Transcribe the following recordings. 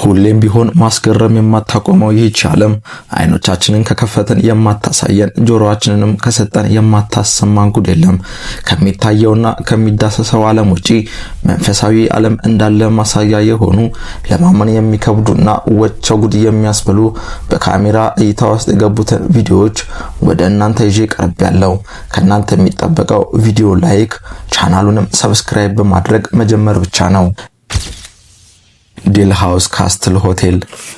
ሁሌም ቢሆን ማስገረም የማታቆመው ይህች ዓለም አይኖቻችንን ከከፈትን የማታሳየን ጆሮአችንንም ከሰጠን የማታሰማን ጉድ የለም። ከሚታየውና ከሚዳሰሰው ዓለም ውጪ መንፈሳዊ ዓለም እንዳለ ማሳያ የሆኑ ለማመን የሚከብዱና ወቸው ጉድ የሚያስብሉ በካሜራ እይታ ውስጥ የገቡትን ቪዲዮዎች ወደ እናንተ ይዤ ቀርብ ያለው። ከናንተ የሚጠበቀው ቪዲዮ ላይክ፣ ቻናሉንም ሰብስክራይብ በማድረግ መጀመር ብቻ ነው። ዲል ሃውስ ካስትል ሆቴል።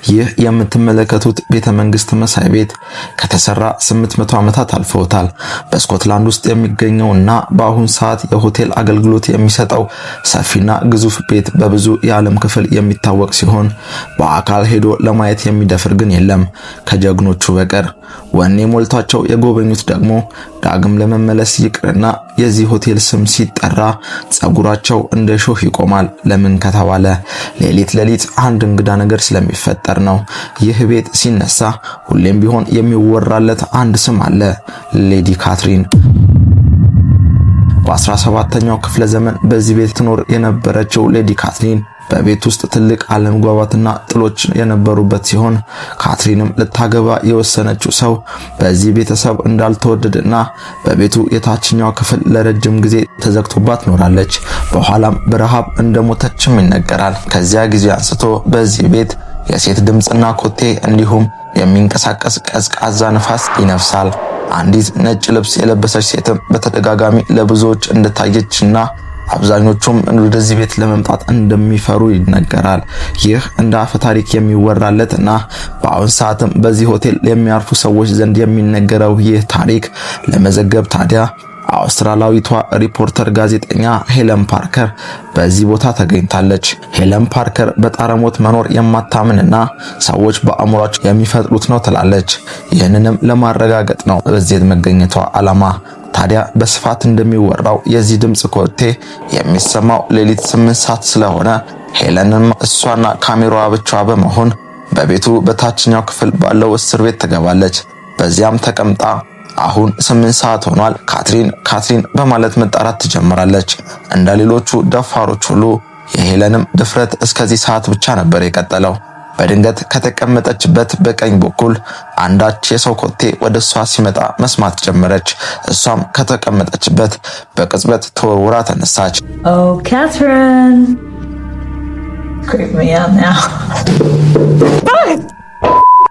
ይህ የምትመለከቱት ቤተ መንግስት መሳይ ቤት ከተሰራ 800 ዓመታት አልፈውታል። በስኮትላንድ ውስጥ የሚገኘውና በአሁን ሰዓት የሆቴል አገልግሎት የሚሰጠው ሰፊና ግዙፍ ቤት በብዙ የዓለም ክፍል የሚታወቅ ሲሆን በአካል ሄዶ ለማየት የሚደፍር ግን የለም ከጀግኖቹ በቀር። ወኔ ሞልቷቸው የጎበኙት ደግሞ ዳግም ለመመለስ ይቅርና የዚህ ሆቴል ስም ሲጠራ ጸጉራቸው እንደ ሾህ ይቆማል። ለምን ከተባለ ሌሊት አንድ እንግዳ ነገር ስለሚፈጠር ነው። ይህ ቤት ሲነሳ ሁሌም ቢሆን የሚወራለት አንድ ስም አለ፣ ሌዲ ካትሪን። በ17ኛው ክፍለ ዘመን በዚህ ቤት ትኖር የነበረችው ሌዲ ካትሪን በቤት ውስጥ ትልቅ አለመግባባትና ጥሎች የነበሩበት ሲሆን ካትሪንም ልታገባ የወሰነችው ሰው በዚህ ቤተሰብ እንዳልተወደደና በቤቱ የታችኛው ክፍል ለረጅም ጊዜ ተዘግቶባት ኖራለች። በኋላም በረሃብ እንደሞተችም ይነገራል። ከዚያ ጊዜ አንስቶ በዚህ ቤት የሴት ድምጽና ኮቴ እንዲሁም የሚንቀሳቀስ ቀዝቃዛ ንፋስ ይነፍሳል። አንዲት ነጭ ልብስ የለበሰች ሴትም በተደጋጋሚ ለብዙዎች እንደታየችና አብዛኞቹም ወደዚህ ቤት ለመምጣት እንደሚፈሩ ይነገራል። ይህ እንደ አፈ ታሪክ የሚወራለትና በአሁን ሰዓትም በዚህ ሆቴል የሚያርፉ ሰዎች ዘንድ የሚነገረው ይህ ታሪክ ለመዘገብ ታዲያ አውስትራሊያዊቷ ሪፖርተር ጋዜጠኛ ሄለን ፓርከር በዚህ ቦታ ተገኝታለች። ሄለን ፓርከር በጣረሞት መኖር የማታምንና ሰዎች በአእምሯቸው የሚፈጥሩት ነው ትላለች። ይህንንም ለማረጋገጥ ነው በዚህ መገኘቷ ዓላማ። ታዲያ በስፋት እንደሚወራው የዚህ ድምጽ ኮቴ የሚሰማው ሌሊት 8 ሰዓት ስለሆነ ሄለንም እሷና ካሜራዋ ብቻዋ በመሆን በቤቱ በታችኛው ክፍል ባለው እስር ቤት ትገባለች። በዚያም ተቀምጣ አሁን 8 ሰዓት ሆኗል ካትሪን በማለት መጣራት ትጀምራለች። እንደ ሌሎቹ ደፋሮች ሁሉ የሄለንም ድፍረት እስከዚህ ሰዓት ብቻ ነበር የቀጠለው። በድንገት ከተቀመጠችበት በቀኝ በኩል አንዳች የሰው ኮቴ ወደ እሷ ሲመጣ መስማት ጀመረች። እሷም ከተቀመጠችበት በቅጽበት ተወርውራ ተነሳች። Oh, Catherine. Creep me out now.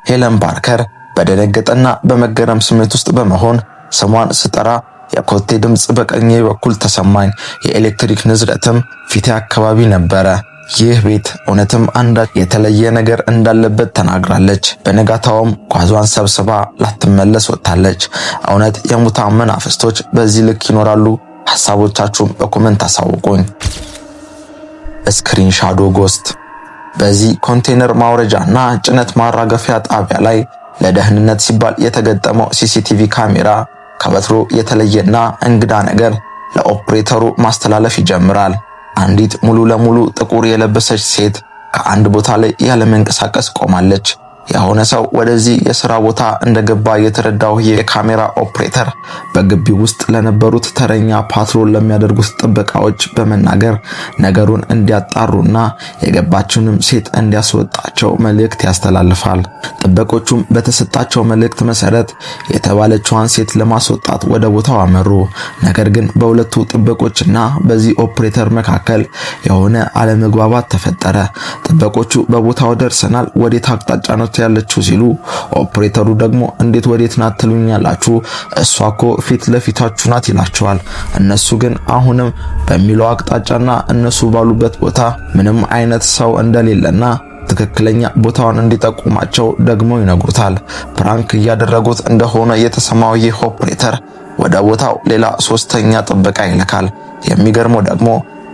ሄለን ፓርከር በደነገጠና በመገረም ስሜት ውስጥ በመሆን ስሟን ስጠራ የኮቴ ድምጽ በቀኝ በኩል ተሰማኝ። የኤሌክትሪክ ንዝረትም ፊቴ አካባቢ ነበረ። ይህ ቤት እውነትም አንዳች የተለየ ነገር እንዳለበት ተናግራለች። በነጋታውም ጓዟን ሰብስባ ላትመለስ ወጣለች። እውነት የሙታን መናፍስቶች በዚህ ልክ ይኖራሉ? ሐሳቦቻችሁን በኮሜንት አሳውቁኝ። ስክሪን ሻዶ ጎስት። በዚህ ኮንቴነር ማውረጃና ጭነት ማራገፊያ ጣቢያ ላይ ለደህንነት ሲባል የተገጠመው ሲሲቲቪ ካሜራ ከበትሮ የተለየና እንግዳ ነገር ለኦፕሬተሩ ማስተላለፍ ይጀምራል። አንዲት ሙሉ ለሙሉ ጥቁር የለበሰች ሴት ከአንድ ቦታ ላይ ያለ መንቀሳቀስ ቆማለች። የሆነ ሰው ወደዚህ የሥራ ቦታ እንደገባ የተረዳው የካሜራ ኦፕሬተር በግቢው ውስጥ ለነበሩት ተረኛ ፓትሮል ለሚያደርጉት ጥበቃዎች በመናገር ነገሩን እንዲያጣሩና የገባችውንም ሴት እንዲያስወጣቸው መልእክት ያስተላልፋል። ጥበቆቹም በተሰጣቸው መልእክት መሰረት የተባለችዋን ሴት ለማስወጣት ወደ ቦታው አመሩ። ነገር ግን በሁለቱ ጥበቆችና በዚህ ኦፕሬተር መካከል የሆነ አለመግባባት ተፈጠረ። ጥበቆቹ በቦታው ደርሰናል፣ ወዴት አቅጣጫ ነው ያለችው ሲሉ ኦፕሬተሩ ደግሞ እንዴት ወዴት ናት ትሉኛላችሁ? እሷ እኮ ፊት ለፊታችሁ ናት ይላቸዋል። እነሱ ግን አሁንም በሚለው አቅጣጫና እነሱ ባሉበት ቦታ ምንም አይነት ሰው እንደሌለና ትክክለኛ ቦታውን እንዲጠቁማቸው ደግሞ ይነግሩታል። ፕራንክ እያደረጉት እንደሆነ የተሰማው ይህ ኦፕሬተር ወደ ቦታው ሌላ ሶስተኛ ጥበቃ ይልካል። የሚገርመው ደግሞ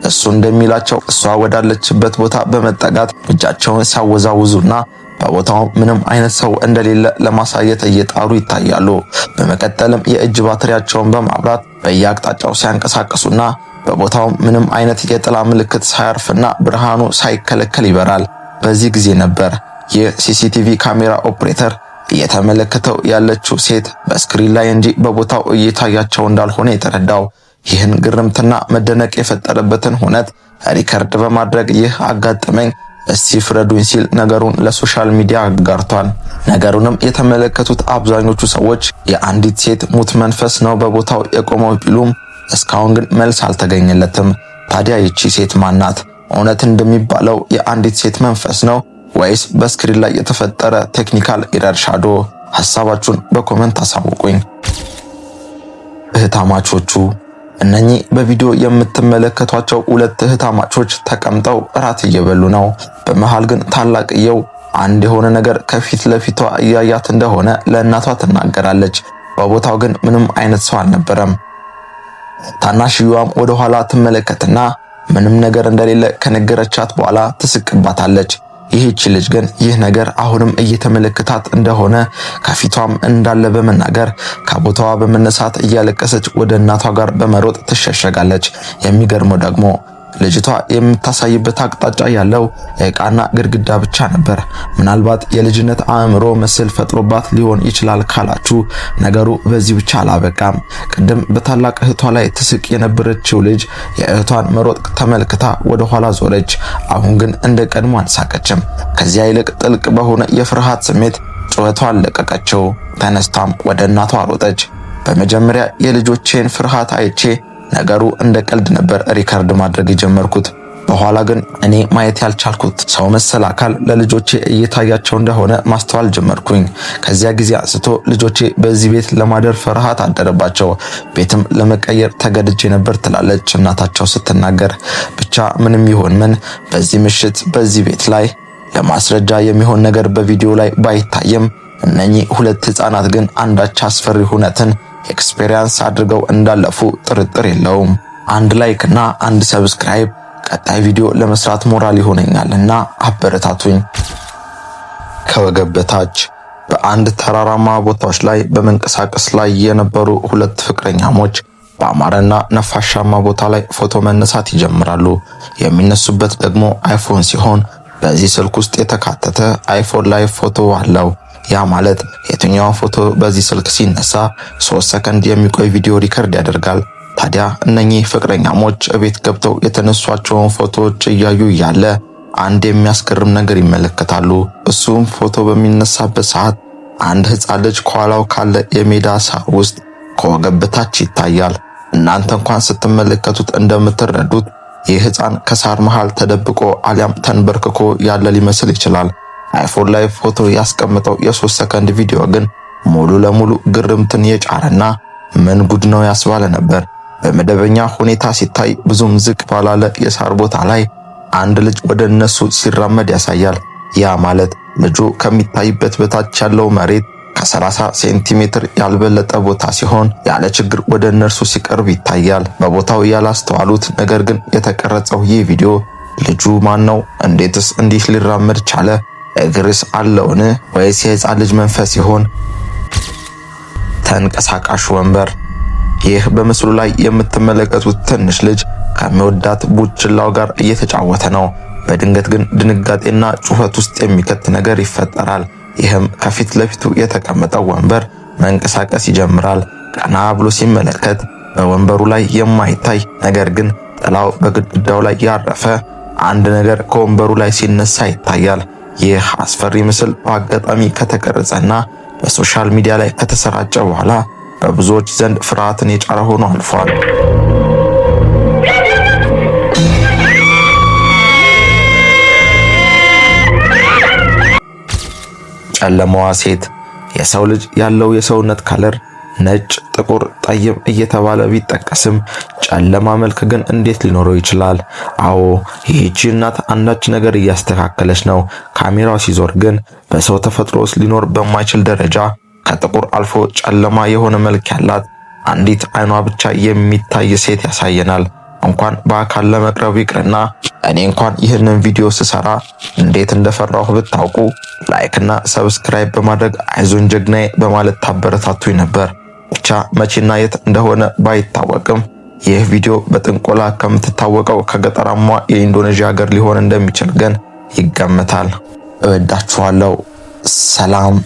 እሱ እንደሚላቸው እሷ ወዳለችበት ቦታ በመጠጋት እጃቸውን ሲያወዛውዙና በቦታው ምንም አይነት ሰው እንደሌለ ለማሳየት እየጣሩ ይታያሉ። በመቀጠልም የእጅ ባትሪያቸውን በማብራት በየአቅጣጫው ሲያንቀሳቅሱና በቦታው ምንም አይነት የጥላ ምልክት ሳያርፍና ብርሃኑ ሳይከለከል ይበራል። በዚህ ጊዜ ነበር የሲሲቲቪ ካሜራ ኦፕሬተር እየተመለከተው ያለችው ሴት በስክሪን ላይ እንጂ በቦታው እየታያቸው እንዳልሆነ የተረዳው። ይህን ግርምትና መደነቅ የፈጠረበትን ሁኔታ ሪከርድ በማድረግ ይህ አጋጠመኝ እስቲ ፍረዱኝ ሲል ነገሩን ለሶሻል ሚዲያ አጋርቷል። ነገሩንም የተመለከቱት አብዛኞቹ ሰዎች የአንዲት ሴት ሙት መንፈስ ነው በቦታው የቆመው ቢሉም እስካሁን ግን መልስ አልተገኘለትም። ታዲያ ይቺ ሴት ማናት? እውነት እንደሚባለው የአንዲት ሴት መንፈስ ነው ወይስ በስክሪን ላይ የተፈጠረ ቴክኒካል ኢረር ሻዶ? ሐሳባችሁን በኮሜንት አሳውቁኝ። እህታማቾቹ እነኚህ በቪዲዮ የምትመለከቷቸው ሁለት እህታማቾች ተቀምጠው እራት እየበሉ ነው። በመሃል ግን ታላቅየው አንድ የሆነ ነገር ከፊት ለፊቷ እያያት እንደሆነ ለእናቷ ትናገራለች። በቦታው ግን ምንም አይነት ሰው አልነበረም። ታናሽዩዋም ወደ ኋላ ትመለከትና ምንም ነገር እንደሌለ ከነገረቻት በኋላ ትስቅባታለች። ይህች ልጅ ግን ይህ ነገር አሁንም እየተመለከታት እንደሆነ ከፊቷም እንዳለ በመናገር ከቦታዋ በመነሳት እያለቀሰች ወደ እናቷ ጋር በመሮጥ ትሸሸጋለች። የሚገርመው ደግሞ ልጅቷ የምታሳይበት አቅጣጫ ያለው ዕቃና ግድግዳ ብቻ ነበር። ምናልባት የልጅነት አእምሮ ምስል ፈጥሮባት ሊሆን ይችላል ካላችሁ ነገሩ በዚህ ብቻ አላበቃም። ቅድም በታላቅ እህቷ ላይ ትስቅ የነበረችው ልጅ የእህቷን መሮጥ ተመልክታ ወደ ኋላ ዞረች። አሁን ግን እንደ ቀድሞ አልሳቀችም። ከዚያ ይልቅ ጥልቅ በሆነ የፍርሃት ስሜት ጩኸቷን ለቀቀችው። ተነስታም ወደ እናቷ ሮጠች። በመጀመሪያ የልጆቼን ፍርሃት አይቼ ነገሩ እንደ ቀልድ ነበር ሪካርድ ማድረግ የጀመርኩት። በኋላ ግን እኔ ማየት ያልቻልኩት ሰው መሰል አካል ለልጆቼ እየታያቸው እንደሆነ ማስተዋል ጀመርኩኝ። ከዚያ ጊዜ አንስቶ ልጆቼ በዚህ ቤት ለማደር ፍርሃት አደረባቸው። ቤትም ለመቀየር ተገድጄ ነበር ትላለች እናታቸው ስትናገር። ብቻ ምንም ይሁን ምን በዚህ ምሽት በዚህ ቤት ላይ ለማስረጃ የሚሆን ነገር በቪዲዮ ላይ ባይታየም እነኚህ ሁለት ህፃናት ግን አንዳች አስፈሪ ሁነትን ኤክስፔሪየንስ አድርገው እንዳለፉ ጥርጥር የለውም። አንድ ላይክ እና አንድ ሰብስክራይብ ቀጣይ ቪዲዮ ለመስራት ሞራል ይሆነኛልና አበረታቱኝ። ከወገብ በታች በአንድ ተራራማ ቦታዎች ላይ በመንቀሳቀስ ላይ የነበሩ ሁለት ፍቅረኛሞች በአማረና ነፋሻማ ቦታ ላይ ፎቶ መነሳት ይጀምራሉ። የሚነሱበት ደግሞ አይፎን ሲሆን በዚህ ስልክ ውስጥ የተካተተ አይፎን ላይ ፎቶ አለው። ያ ማለት የትኛው ፎቶ በዚህ ስልክ ሲነሳ 3 ሰከንድ የሚቆይ ቪዲዮ ሪከርድ ያደርጋል። ታዲያ እነኚህ ፍቅረኛሞች ቤት ገብተው የተነሷቸውን ፎቶዎች እያዩ ያለ አንድ የሚያስገርም ነገር ይመለከታሉ። እሱም ፎቶ በሚነሳበት ሰዓት አንድ ህፃን ልጅ ከኋላው ካለ የሜዳ ሳር ውስጥ ከወገብ በታች ይታያል። እናንተ እንኳን ስትመለከቱት እንደምትረዱት ይህ ህፃን ከሳር መሃል ተደብቆ አሊያም ተንበርክኮ ያለ ሊመስል ይችላል። አይፎን ላይ ፎቶ ያስቀምጠው የ3 ሰከንድ ቪዲዮ ግን ሙሉ ለሙሉ ግርምትን የጫረና ምን ጉድ ነው ያስባለ ነበር። በመደበኛ ሁኔታ ሲታይ ብዙም ዝቅ ባላለ የሳር ቦታ ላይ አንድ ልጅ ወደ እነሱ ሲራመድ ያሳያል። ያ ማለት ልጁ ከሚታይበት በታች ያለው መሬት ከ30 ሴንቲሜትር ያልበለጠ ቦታ ሲሆን ያለ ችግር ወደ እነርሱ ሲቀርብ ይታያል። በቦታው ያላስተዋሉት ነገር ግን የተቀረጸው ይህ ቪዲዮ ልጁ ማን ነው? እንዴትስ እንዲህ ሊራመድ ቻለ? እግርስ አለውን? ወይስ የህፃን ልጅ መንፈስ ይሆን? ተንቀሳቃሽ ወንበር። ይህ በምስሉ ላይ የምትመለከቱት ትንሽ ልጅ ከሚወዳት ቡችላው ጋር እየተጫወተ ነው። በድንገት ግን ድንጋጤና ጩኸት ውስጥ የሚከት ነገር ይፈጠራል። ይህም ከፊት ለፊቱ የተቀመጠው ወንበር መንቀሳቀስ ይጀምራል። ቀና ብሎ ሲመለከት በወንበሩ ላይ የማይታይ ነገር ግን ጥላው በግድግዳው ላይ ያረፈ አንድ ነገር ከወንበሩ ላይ ሲነሳ ይታያል። ይህ አስፈሪ ምስል በአጋጣሚ ከተቀረጸና በሶሻል ሚዲያ ላይ ከተሰራጨ በኋላ በብዙዎች ዘንድ ፍርሃትን የጫረ ሆኖ አልፏል። ጨለማዋ ሴት። የሰው ልጅ ያለው የሰውነት ከለር ነጭ፣ ጥቁር፣ ጠይም እየተባለ ቢጠቀስም ጨለማ መልክ ግን እንዴት ሊኖረው ይችላል? አዎ ይህቺ እናት አንዳች ነገር እያስተካከለች ነው። ካሜራው ሲዞር ግን በሰው ተፈጥሮ ውስጥ ሊኖር በማይችል ደረጃ ከጥቁር አልፎ ጨለማ የሆነ መልክ ያላት አንዲት አይኗ ብቻ የሚታይ ሴት ያሳየናል። እንኳን በአካል ለመቅረብ ይቅርና እኔ እንኳን ይህንን ቪዲዮ ስሰራ እንዴት እንደፈራሁ ብታውቁ ላይክ እና ሰብስክራይብ በማድረግ አይዞን ጀግናዬ በማለት ታበረታቱኝ ነበር። ብቻ መቼና የት እንደሆነ ባይታወቅም ይህ ቪዲዮ በጥንቆላ ከምትታወቀው ከገጠራማ የኢንዶኔዥያ ሀገር ሊሆን እንደሚችል ግን ይገመታል። እወዳችኋለሁ። ሰላም።